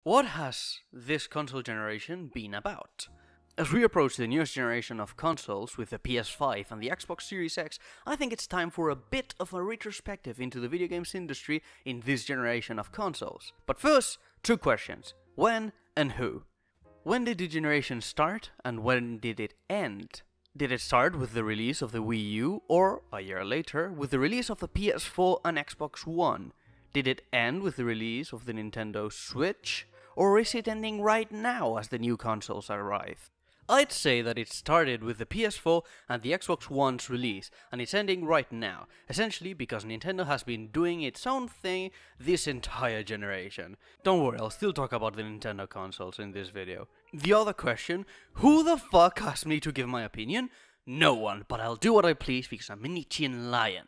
What has this console generation been about? As we approach the newest generation of consoles with the PS5 and the Xbox Series X, I think it's time for a bit of a retrospective into the video games industry in this generation of consoles. But first, two questions. When and who? When did the generation start and when did it end? Did it start with the release of the Wii U or, a year later, with the release of the PS4 and Xbox One? Did it end with the release of the Nintendo Switch? Or is it ending right now as the new consoles arrive? I'd say that it started with the PS4 and the Xbox One's release, and it's ending right now, essentially because Nintendo has been doing its own thing this entire generation. Don't worry, I'll still talk about the Nintendo consoles in this video. The other question, who the fuck asked me to give my opinion? No one, but I'll do what I please because I'm a Nietzschean lion.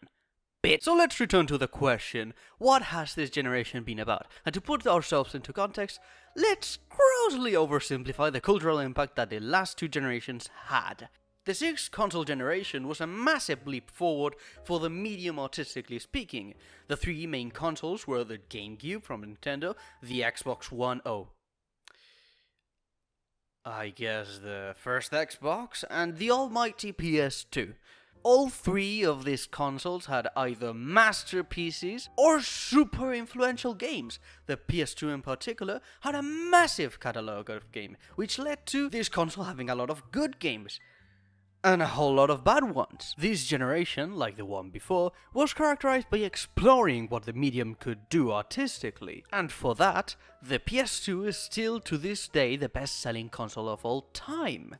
So let's return to the question, what has this generation been about? And to put ourselves into context, let's grossly oversimplify the cultural impact that the last two generations had. The sixth console generation was a massive leap forward for the medium artistically speaking. The three main consoles were the GameCube from Nintendo, the Xbox One, I guess the first Xbox, and the almighty PS2. All three of these consoles had either masterpieces or super influential games. The PS2 in particular had a massive catalogue of games, which led to this console having a lot of good games and a whole lot of bad ones. This generation, like the one before, was characterized by exploring what the medium could do artistically, and for that, the PS2 is still to this day the best-selling console of all time.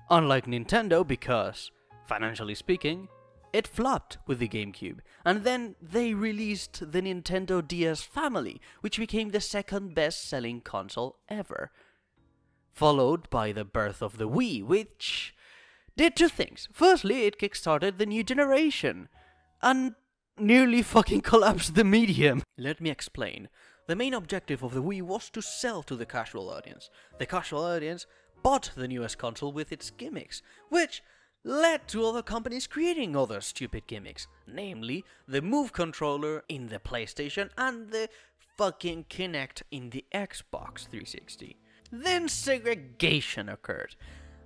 Unlike Nintendo, because financially speaking, it flopped with the GameCube, and then they released the Nintendo DS family, which became the second best-selling console ever. Followed by the birth of the Wii, which did two things. Firstly, it kickstarted the new generation, and nearly fucking collapsed the medium. Let me explain. The main objective of the Wii was to sell to the casual audience. The casual audience bought the newest console with its gimmicks, which led to other companies creating other stupid gimmicks, namely the Move controller in the PlayStation and the fucking Kinect in the Xbox 360. Then segregation occurred.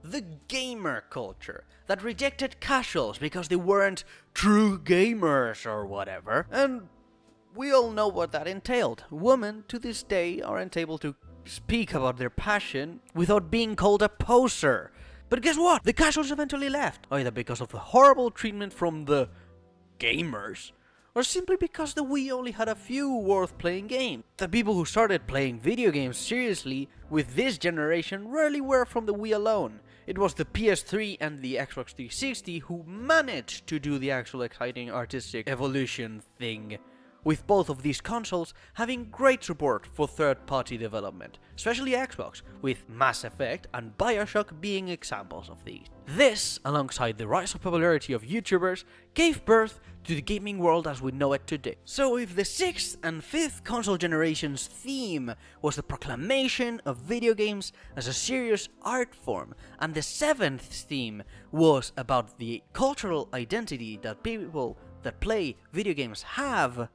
The gamer culture that rejected casuals because they weren't true gamers or whatever, and we all know what that entailed. Women to this day aren't able to speak about their passion without being called a poser. But guess what? The casuals eventually left, either because of the horrible treatment from the gamers, or simply because the Wii only had a few worth-playing games. The people who started playing video games seriously with this generation rarely were from the Wii alone. It was the PS3 and the Xbox 360 who managed to do the actual exciting artistic evolution thing, with both of these consoles having great support for third-party development, especially Xbox, with Mass Effect and Bioshock being examples of these. This, alongside the rise of popularity of YouTubers, gave birth to the gaming world as we know it today. So if the 6th and 5th console generation's theme was the proclamation of video games as a serious art form, and the 7th theme was about the cultural identity that people that play video games have,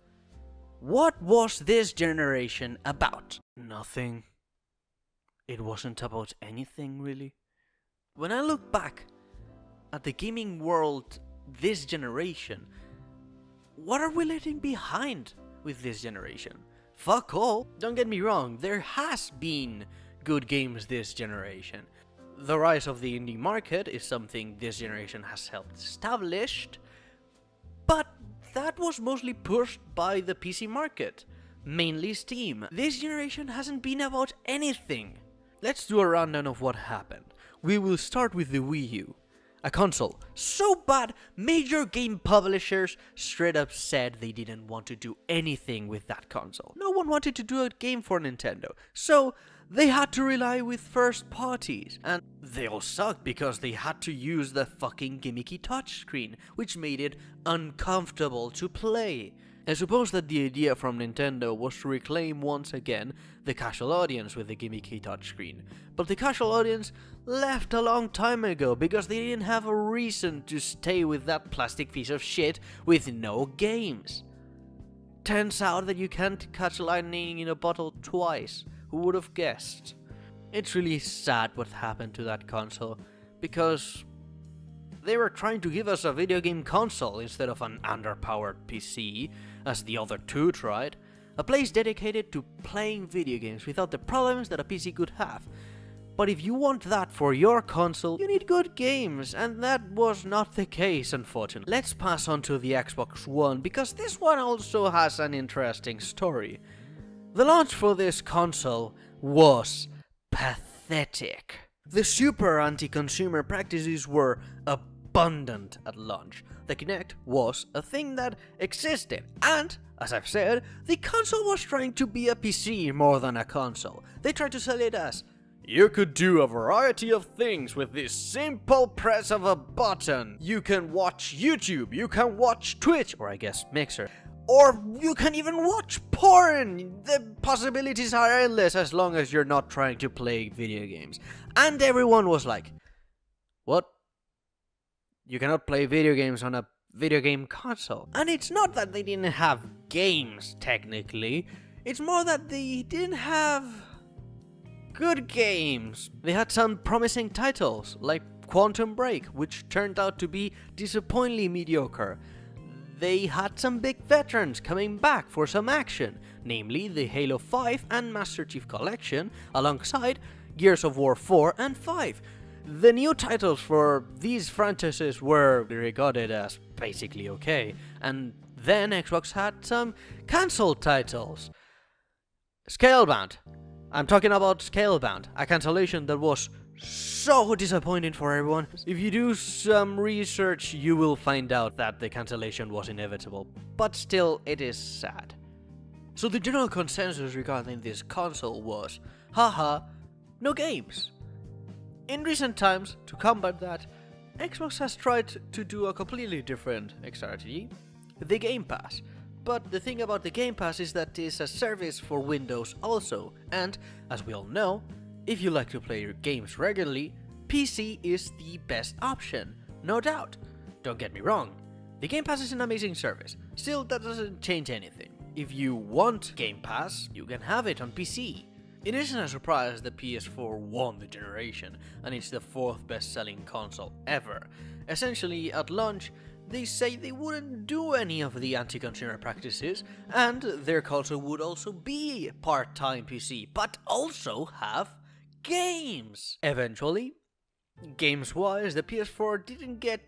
what was this generation about? Nothing. It wasn't about anything, really. When I look back at the gaming world this generation, what are we leaving behind with this generation? Fuck all. Don't get me wrong, there has been good games this generation. The rise of the indie market is something this generation has helped establish, but that was mostly pushed by the PC market, mainly Steam. This generation hasn't been about anything. Let's do a rundown of what happened. We will start with the Wii U, a console so bad major game publishers straight up said they didn't want to do anything with that console. No one wanted to do a game for Nintendo, so they had to rely with first parties, and they all sucked because they had to use the fucking gimmicky touchscreen, which made it uncomfortable to play. I suppose that the idea from Nintendo was to reclaim once again the casual audience with the gimmicky touchscreen, but the casual audience left a long time ago because they didn't have a reason to stay with that plastic piece of shit with no games. Turns out that you can't catch lightning in a bottle twice. Who would have guessed? It's really sad what happened to that console, because they were trying to give us a video game console instead of an underpowered PC, as the other two tried. A place dedicated to playing video games without the problems that a PC could have. But if you want that for your console, you need good games, and that was not the case, unfortunately. Let's pass on to the Xbox One, because this one also has an interesting story. The launch for this console was pathetic. The super anti-consumer practices were abundant at launch. The Kinect was a thing that existed, and, as I've said, the console was trying to be a PC more than a console. They tried to sell it as, you could do a variety of things with this simple press of a button. You can watch YouTube, you can watch Twitch, or I guess Mixer, or you can even watch porn. The possibilities are endless as long as you're not trying to play video games. And everyone was like, what? You cannot play video games on a video game console. And it's not that they didn't have games, technically. It's more that they didn't have good games. They had some promising titles, like Quantum Break, which turned out to be disappointingly mediocre. They had some big veterans coming back for some action, namely the Halo 5 and Master Chief Collection, alongside Gears of War 4 and 5. The new titles for these franchises were regarded as basically okay, and then Xbox had some cancelled titles. Scalebound. I'm talking about Scalebound, a cancellation that was so disappointing for everyone. If you do some research, you will find out that the cancellation was inevitable, but still, it is sad. So the general consensus regarding this console was, haha, no games. In recent times, to combat that, Xbox has tried to do a completely different strategy, the Game Pass. But the thing about the Game Pass is that it's a service for Windows also, and, as we all know, if you like to play your games regularly, PC is the best option, no doubt. Don't get me wrong, the Game Pass is an amazing service, still that doesn't change anything. If you want Game Pass, you can have it on PC. It isn't a surprise that PS4 won the generation, and it's the 4th best-selling console ever. Essentially, at launch, they say they wouldn't do any of the anti-consumer practices, and their console would also be part-time PC, but also have games. Eventually, games-wise, the PS4 didn't get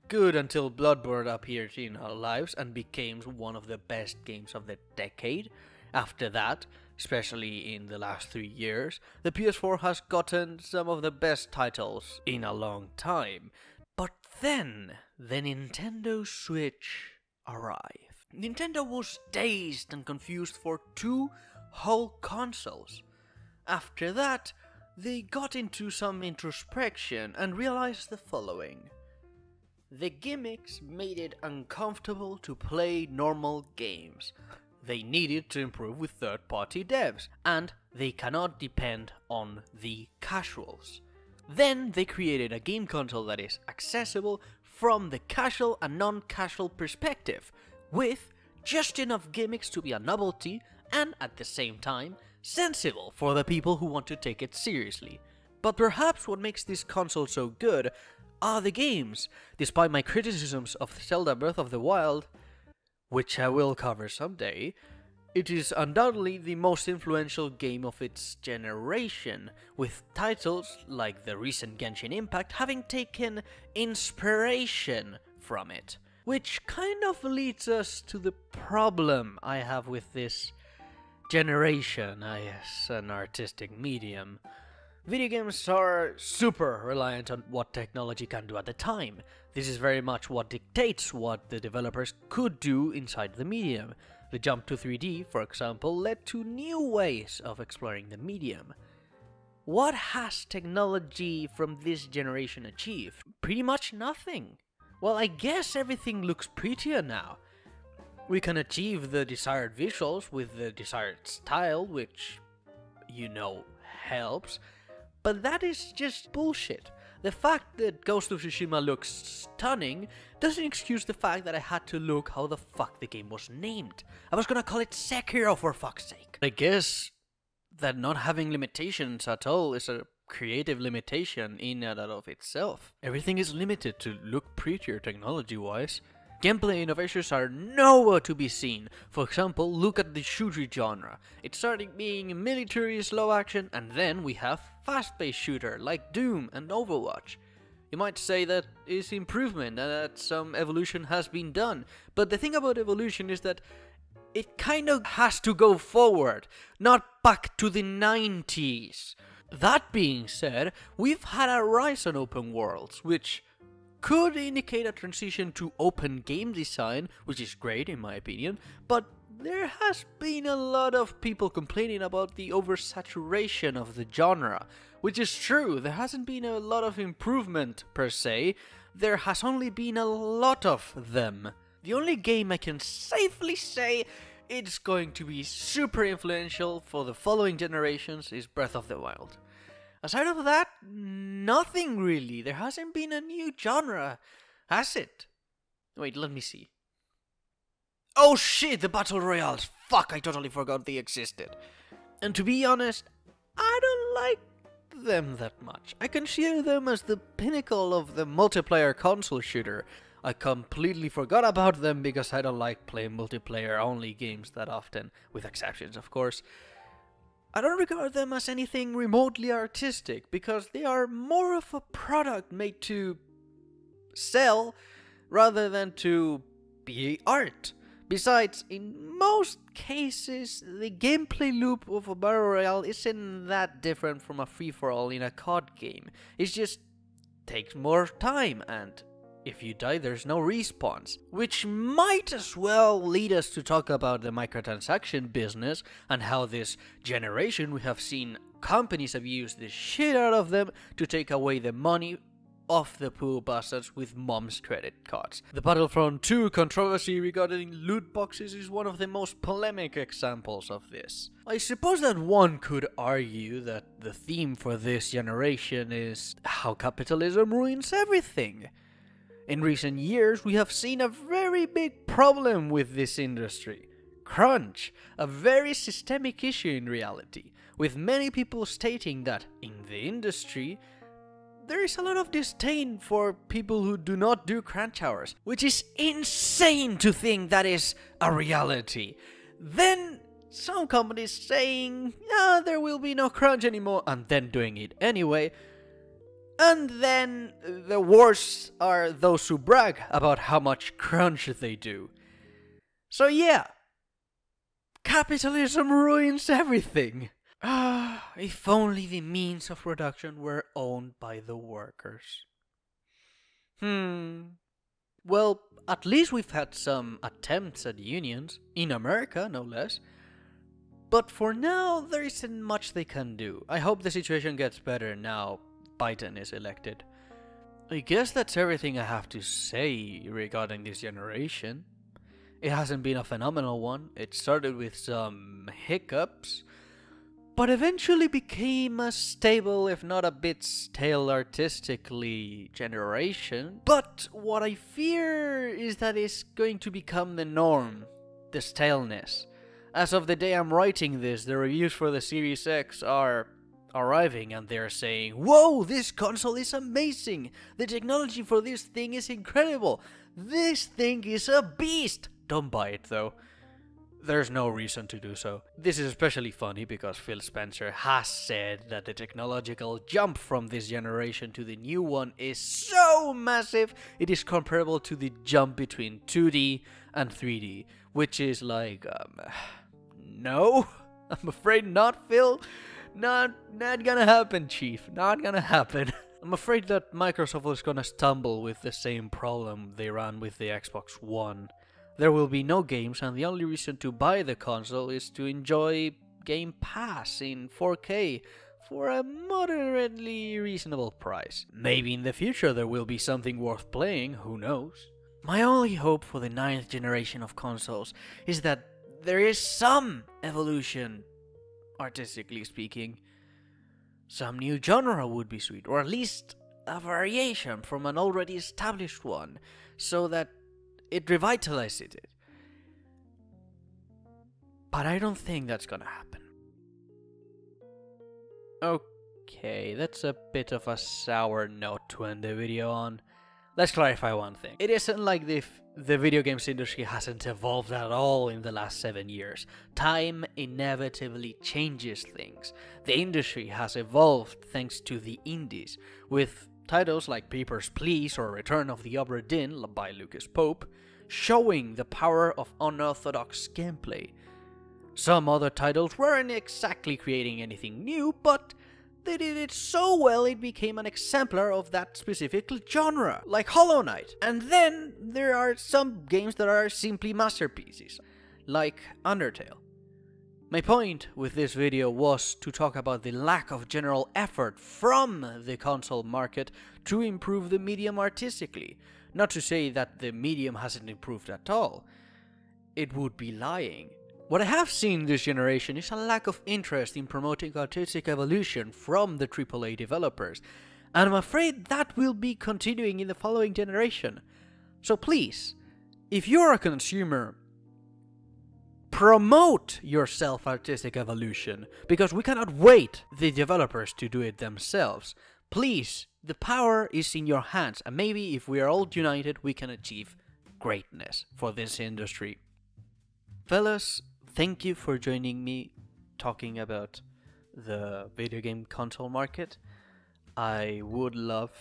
good until Bloodborne appeared in our lives and became one of the best games of the decade. After that, especially in the last 3 years, the PS4 has gotten some of the best titles in a long time. But then, the Nintendo Switch arrived. Nintendo was dazed and confused for 2 whole consoles. After that, they got into some introspection and realized the following. The gimmicks made it uncomfortable to play normal games. They needed to improve with third-party devs, and they cannot depend on the casuals. Then they created a game console that is accessible from the casual and non-casual perspective, with just enough gimmicks to be a novelty and at the same time sensible for the people who want to take it seriously. But perhaps what makes this console so good are the games. Despite my criticisms of Zelda Breath of the Wild, which I will cover someday, it is undoubtedly the most influential game of its generation, with titles like the recent Genshin Impact having taken inspiration from it. Which kind of leads us to the problem I have with this generation as an artistic medium. Video games are super reliant on what technology can do at the time. This is very much what dictates what the developers could do inside the medium. The jump to 3D, for example, led to new ways of exploring the medium. What has technology from this generation achieved? Pretty much nothing. Well, I guess everything looks prettier now. We can achieve the desired visuals with the desired style, which, you know, helps. But that is just bullshit. The fact that Ghost of Tsushima looks stunning doesn't excuse the fact that I had to look how the fuck the game was named. I was gonna call it Sekiro for fuck's sake. I guess that not having limitations at all is a creative limitation in and of itself. Everything is limited to look prettier technology-wise. Gameplay innovations are nowhere to be seen. For example, look at the shooter genre. It started being military slow action, and then we have fast-paced shooter like Doom and Overwatch. You might say that is improvement and that some evolution has been done, but the thing about evolution is that it kind of has to go forward, not back to the 90s. That being said, we've had a rise on open worlds, which could indicate a transition to open game design, which is great in my opinion, but there has been a lot of people complaining about the oversaturation of the genre, which is true. There hasn't been a lot of improvement per se, there has only been a lot of them. The only game I can safely say it's going to be super influential for the following generations is Breath of the Wild. Aside of that, nothing really. There hasn't been a new genre, has it? Wait, let me see. Oh shit, the Battle Royales! Fuck, I totally forgot they existed. And to be honest, I don't like them that much. I consider them as the pinnacle of the multiplayer console shooter. I completely forgot about them because I don't like playing multiplayer only games that often, with exceptions of course. I don't regard them as anything remotely artistic because they are more of a product made to sell rather than to be art. Besides, in most cases, the gameplay loop of a Battle Royale isn't that different from a free-for-all in a COD game. It just takes more time, and if you die, there's no respawns. Which might as well lead us to talk about the microtransaction business and how this generation we have seen companies abuse the shit out of them to take away the money off the poor bastards with mom's credit cards. The Battlefront 2 controversy regarding loot boxes is one of the most polemic examples of this. I suppose that one could argue that the theme for this generation is how capitalism ruins everything. In recent years, we have seen a very big problem with this industry. Crunch, a very systemic issue in reality, with many people stating that in the industry, there is a lot of disdain for people who do not do crunch hours, which is insane to think that is a reality. Then some companies saying, there will be no crunch anymore, and then doing it anyway. And then the worst are those who brag about how much crunch they do. So yeah, capitalism ruins everything. If only the means of production were owned by the workers. Well, at least we've had some attempts at unions, in America no less. But for now, there isn't much they can do. I hope the situation gets better now Biden is elected. I guess that's everything I have to say regarding this generation. It hasn't been a phenomenal one. It started with some hiccups, but eventually became a stable, if not a bit stale artistically, generation. But what I fear is that it's going to become the norm, the staleness. As of the day I'm writing this, the reviews for the Series X are arriving and they're saying, "Whoa, this console is amazing! The technology for this thing is incredible! This thing is a beast!" Don't buy it though. There's no reason to do so. This is especially funny because Phil Spencer has said that the technological jump from this generation to the new one is so massive, it is comparable to the jump between 2D and 3D, which is like, no, I'm afraid not, Phil. Not gonna happen, Chief. Not gonna happen. I'm afraid that Microsoft is gonna stumble with the same problem they ran with the Xbox One. There will be no games, and the only reason to buy the console is to enjoy Game Pass in 4K for a moderately reasonable price. Maybe in the future there will be something worth playing, who knows? My only hope for the 9th generation of consoles is that there is some evolution, artistically speaking. Some new genre would be sweet, or at least a variation from an already established one, so that it revitalizes it. But I don't think that's gonna happen. Okay, that's a bit of a sour note to end the video on. Let's clarify one thing. It isn't like the video games industry hasn't evolved at all in the last 7 years. Time inevitably changes things. The industry has evolved thanks to the indies, with titles like Papers, Please or Return of the Obra Dinn by Lucas Pope showing the power of unorthodox gameplay. Some other titles weren't exactly creating anything new, but they did it so well it became an exemplar of that specific genre, like Hollow Knight. And then there are some games that are simply masterpieces, like Undertale. My point with this video was to talk about the lack of general effort from the console market to improve the medium artistically. Not to say that the medium hasn't improved at all. It would be lying. What I have seen this generation is a lack of interest in promoting artistic evolution from the AAA developers, and I'm afraid that will be continuing in the following generation. So please, if you're a consumer, promote your self-artistic evolution, because we cannot wait the developers to do it themselves. Please, the power is in your hands, and maybe if we are all united, we can achieve greatness for this industry. Fellas, thank you for joining me talking about the video game console market. I would love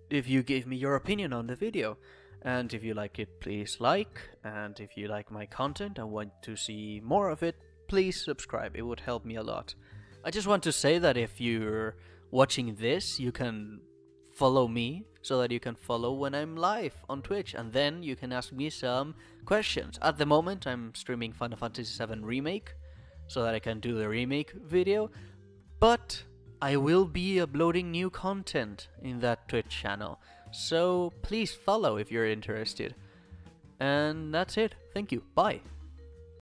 if you gave me your opinion on the video. And if you like it, please like. And if you like my content and want to see more of it, please subscribe. It would help me a lot. I just want to say that if you're watching this, you can follow me so that you can follow when I'm live on Twitch, and then you can ask me some questions. At the moment I'm streaming Final Fantasy VII Remake so that I can do the remake video, but I will be uploading new content in that Twitch channel, so please follow if you're interested. And that's it. Thank you. Bye.